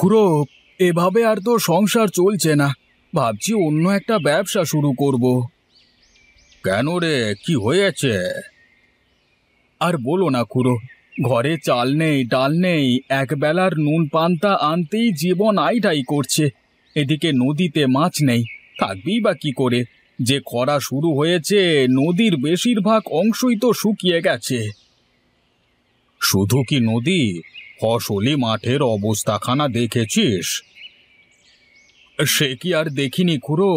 খুড়ো, এভাবে আর তো সংসার চলছে না। ভাবছি অন্য একটা ব্যবসা শুরু করব। কেন রে, কি হয়েছে? আর বলো না খুড়ো, ঘরে চাল নেই, ডাল নেই, একবেলার নুন পান্তা আনতেই জীবন আইঢাই করছে। এদিকে নদীতে মাছ নেই, থাকবেই বা কি করে? যে খরা শুরু হয়েছে, নদীর বেশিরভাগ অংশই তো শুকিয়ে গেছে। শুধু কি নদী, ফসলি মাঠের অবস্থাখানা দেখেছিস? সে কি আর দেখিনি খুড়ো,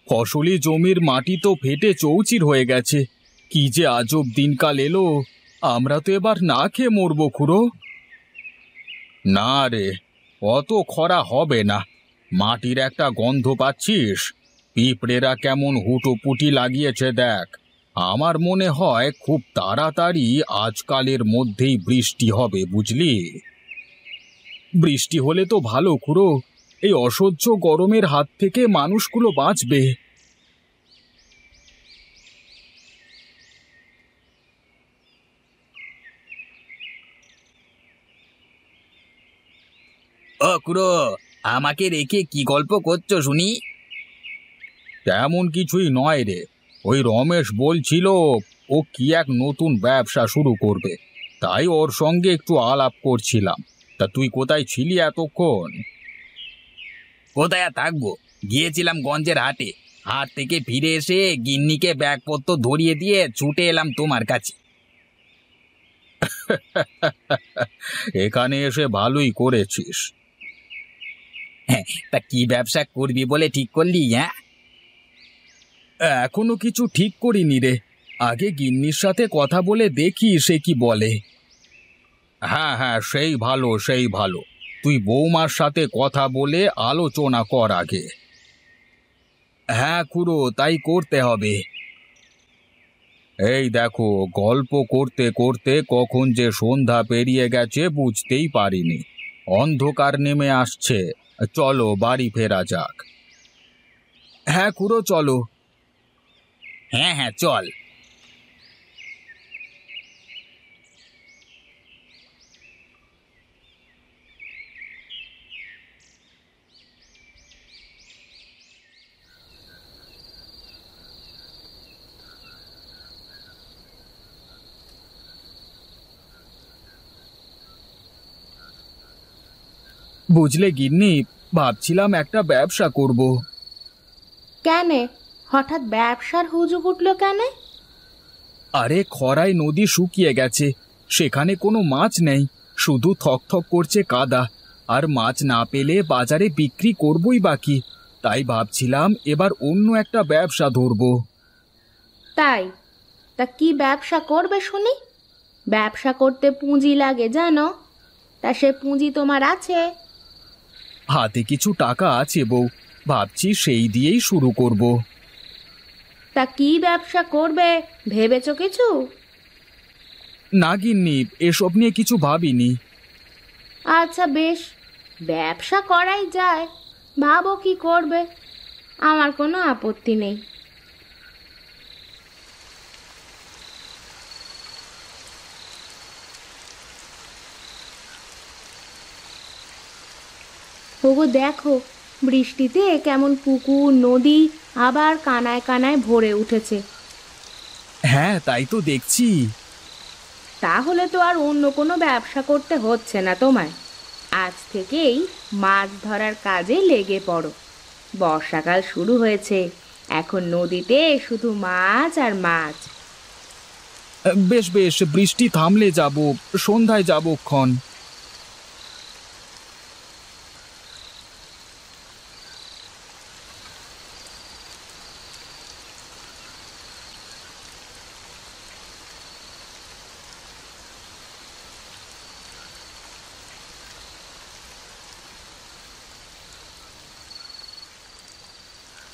ফসলি জমির মাটি তো ফেটে চৌচির হয়ে গেছে। কি যে আজব দিনকাল এলো, আমরা তো এবার না খেয়ে মরবো খুড়ো। না রে, অত খরা হবে না। মাটির একটা গন্ধ পাচ্ছিস? পিঁপড়েরা কেমন হুটোপুটি লাগিয়েছে দেখ। আমার মনে হয় খুব তাড়াতাড়ি আজকালের মধ্যেই বৃষ্টি হবে, বুঝলি? বৃষ্টি হলে তো ভালো খুড়ো, এই অসহ্য গরমের হাত থেকে মানুষগুলো বাঁচবে। ও খুড়ো, আমাকে রেখে কি গল্প করছো শুনি? তেমন কিছুই নয় রে, ওই রমেশ বলছিল ও কি এক নতুন ব্যবসা শুরু করবে, তাই ওর সঙ্গে একটু আলাপ করছিলাম। তা তুই কোথায় ছিলি এতক্ষণ? কোথায় আর থাকবো, গিয়েছিলাম গঞ্জের হাটে। হাট থেকে ফিরে এসে গিন্নিকে ব্যাগপত্র ধরিয়ে দিয়ে ছুটে এলাম তোমার কাছে। এখানে এসে ভালোই করেছিস। হ্যাঁ, তা কি ব্যবসা করবি বলে ঠিক করলি? হ্যাঁ, এখনো কিছু ঠিক করিনি রে, আগে গিন্নির সাথে কথা বলে দেখি সে কি বলে। হ্যাঁ হ্যাঁ, সেই ভালো সেই ভালো। তুই বৌমার সাথে কথা বলে আলোচনা কর আগে। হ্যাঁ খুড়ো, তাই করতে হবে। এই দেখো, গল্প করতে করতে কখন যে সন্ধ্যা পেরিয়ে গেছে বুঝতেই পারিনি। অন্ধকার নেমে আসছে, চলো বাড়ি ফেরা যাক। হ্যাঁ খুড়ো, চলো। হ্যাঁ হ্যাঁ, চল। বুঝলে গিন্নি, ভাবছিলাম একটা ব্যবসা করব। কেন? হঠাৎ ব্যবসার হুজুগ উঠলো কেন? আরে খরায় নদী শুকিয়ে গেছে, সেখানে কোনো মাছ নেই, শুধু থকথক করছে কাদা। আর মাছ না পেলে বাজারে বিক্রি করবই বাকি। তাই ভাবছিলাম এবার অন্য একটা ব্যবসা ধরব। তাই? তা কি ব্যবসা করবে শুনি? ব্যবসা করতে পুঁজি লাগে জানো? তা সে পুঁজি তোমার আছে? হাতে কিছু টাকা আছে বউ, ভাবছি সেই দিয়েই শুরু করব। তা কি ব্যবসা করবে ভেবেছো কিছু? না গিন্নি, এসব নিয়ে কিছু ভাবিনি। আচ্ছা বেশ, ব্যবসা করাই যায়। ভাবো কি করবে, আমার কোনো আপত্তি নেই। ওগো দেখো, বৃষ্টিতে কেমন পুকুর নদী আবার কানায় কানায় ভরে উঠেছে। হ্যাঁ, তাই তো দেখছি। তাহলে তো আর অন্য কোনো ব্যবসা করতে হচ্ছে না তোমায়। আজ থেকেই মাছ ধরার কাজে লেগে পড়ো। বর্ষাকাল শুরু হয়েছে, এখন নদীতে শুধু মাছ আর মাছ। বেশ বেশ, বৃষ্টি থামলে যাব, সন্ধ্যায় যাবো ক্ষণ।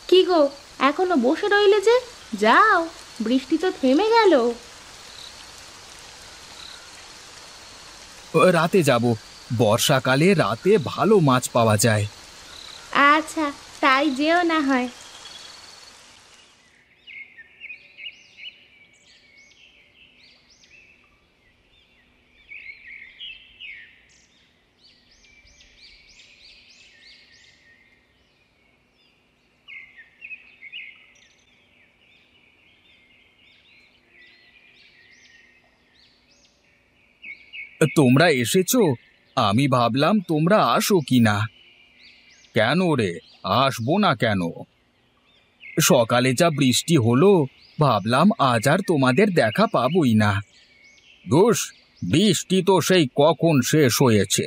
কি গো, এখনো বসে রইলে যে? যাও, বৃষ্টি তো থেমে গেল। রাতে যাব, বর্ষাকালে রাতে ভালো মাছ পাওয়া যায়। আচ্ছা, তাই যেও না হয়। তোমরা এসেছো? আমি ভাবলাম তোমরা আসো কি না। কেন রে, আসবো না কেন? সকালে যা বৃষ্টি হলো, ভাবলাম আজ আর তোমাদের দেখা পাবোই না। দোষ, বৃষ্টি তো সেই কখন শেষ হয়েছে।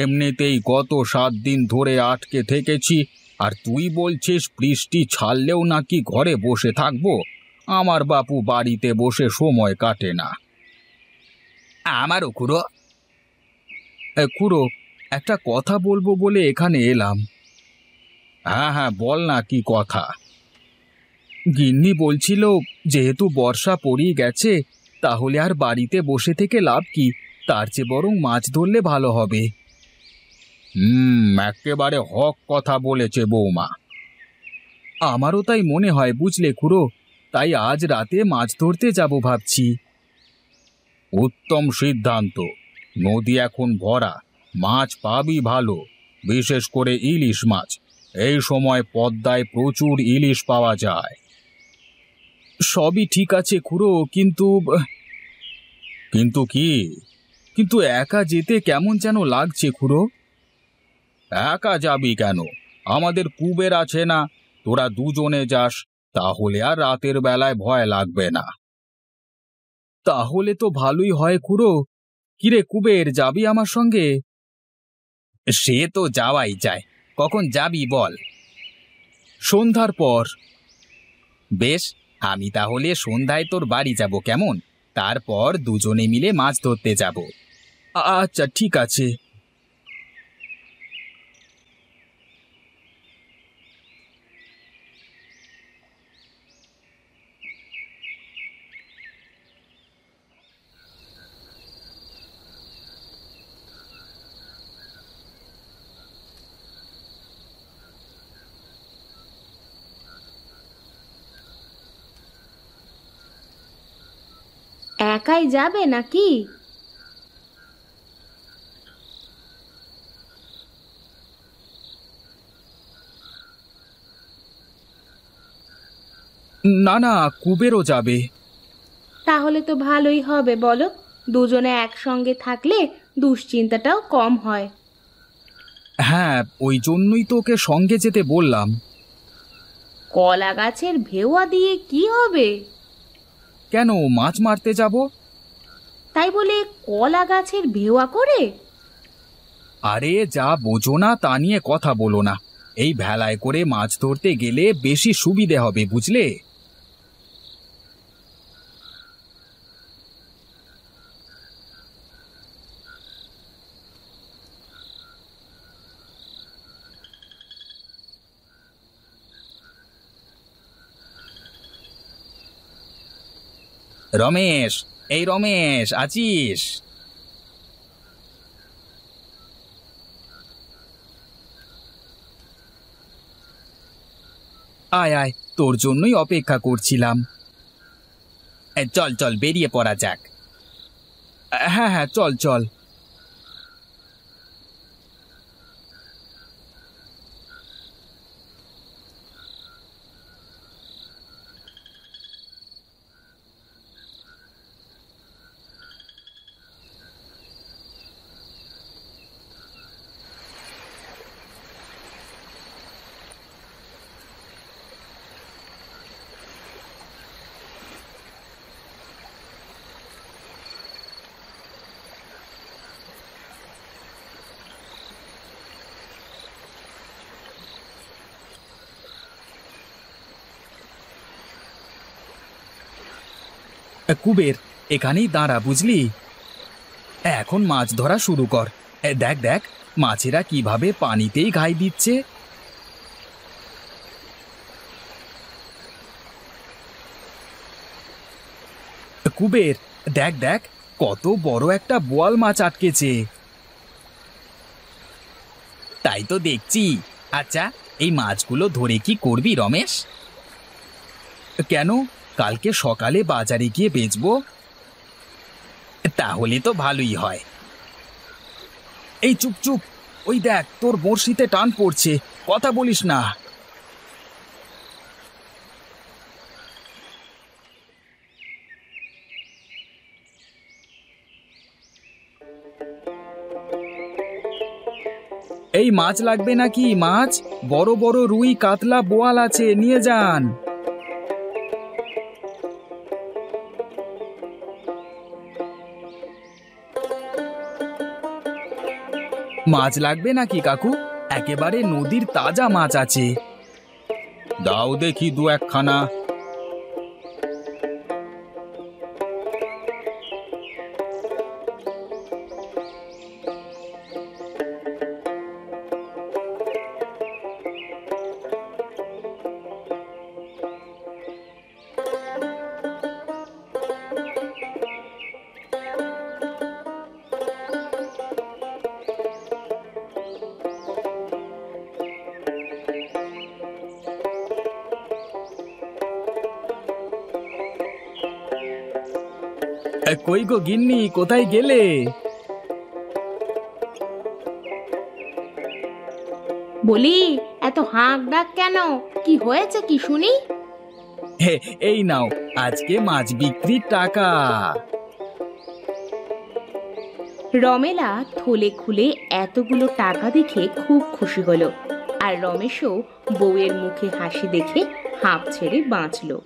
এমনিতেই গত 7 দিন ধরে আটকে থেকেছি, আর তুই বলছিস বৃষ্টি ছাড়লেও নাকি ঘরে বসে থাকবো? আমার বাপু বাড়িতে বসে সময় কাটে না। আমারও খুড়ো। খুড়ো, একটা কথা বলবো বলে এখানে এলাম। হ্যাঁ হ্যাঁ, বল না, কি কথা? গিন্নি বলছিল, যেহেতু বর্ষা পড়েই গেছে, তাহলে আর বাড়িতে বসে থেকে লাভ কি, তার চেয়ে বরং মাছ ধরলে ভালো হবে। একেবারে হক কথা বলেছে বৌমা। আমারও তাই মনে হয়, বুঝলে খুড়ো, তাই আজ রাতে মাছ ধরতে যাব ভাবছি। উত্তম সিদ্ধান্ত। নদী এখন ভরা, মাছ পাবি ভালো, বিশেষ করে ইলিশ মাছ। এই সময় পদ্মায় প্রচুর ইলিশ পাওয়া যায়। সবই ঠিক আছে খুড়ো, কিন্তু কিন্তু কি? কিন্তু একা যেতে কেমন যেন লাগছে খুড়ো। একা যাবি কেন? আমাদের কুবের আছে না, তোরা দুজনে যাস, তাহলে আর রাতের বেলায় ভয় লাগবে না। তাহলে তো ভালোই হয় খুড়ো। কিরে কুবের, যাবি আমার সঙ্গে? সে তো যাওয়াই যায়। কখন যাবি বল? সন্ধ্যার পর। বেশ, আমি তাহলে সন্ধ্যায় তোর বাড়ি যাব, কেমন? তারপর দুজনে মিলে মাছ ধরতে যাব। আচ্ছা ঠিক আছে। একাই যাবে নাকি? না না, কুবেরও যাবে। তাহলে তো ভালোই হবে, বলো। দুজনে একসঙ্গে থাকলে দুশ্চিন্তাটাও কম হয়। হ্যাঁ, ওই জন্যই তো ওকে সঙ্গে যেতে বললাম। কলা গাছের ভেওয়া দিয়ে কি হবে? কেন, মাছ মারতে যাব। তাই বলে কলা গাছের ভেওয়া করে? আরে যা বোঝো না তা নিয়ে কথা বলো না। এই ভেলায় করে মাছ ধরতে গেলে বেশি সুবিধে হবে, বুঝলে। রমেশ, এই রমেশ, আছিস? আয় আয়, তোর জন্যই অপেক্ষা করছিলাম। চল চল, বেরিয়ে পড়া যাক। হ্যাঁ হ্যাঁ, চল চল। কুবের, এখানেই দাঁড়া, বুঝলি। এখন মাছ ধরা শুরু কর। দেখ দেখ, মাছেরা কিভাবে পানিতেই ঘাই দিচ্ছে। কুবের, দেখ দেখ, কত বড় একটা বোয়াল মাছ আটকেছে। তাই তো দেখছি। আচ্ছা, এই মাছগুলো ধরে কি করবি রমেশ? কেন, কালকে সকালে বাজারে গিয়ে বেচবো। তাহলে তো ভালোই হয়। এই চুপ চুপ, ওই দেখ তোর বড়শিতে টান পড়ছে, কথা বলিস না। এই মাছ লাগবে নাকি? মাছ বড় বড় রুই কাতলা বোয়াল আছে, নিয়ে যান। মাছ লাগবে নাকি কাকু? একেবারে নদীর তাজা মাছ আছে। দাও দেখি দু একখানা। কই গো গিন্নি, কোথায় গেলে? বলি, এত হাঁক ডাক কেন? কি হয়েছে কি শুনি? এই নাও আজকে মাছ বিক্রির টাকা। রমেলা থলে খুলে এতগুলো টাকা দেখে খুব খুশি হলো, আর রমেশও বউয়ের মুখে হাসি দেখে হাঁপ ছেড়ে বাঁচলো।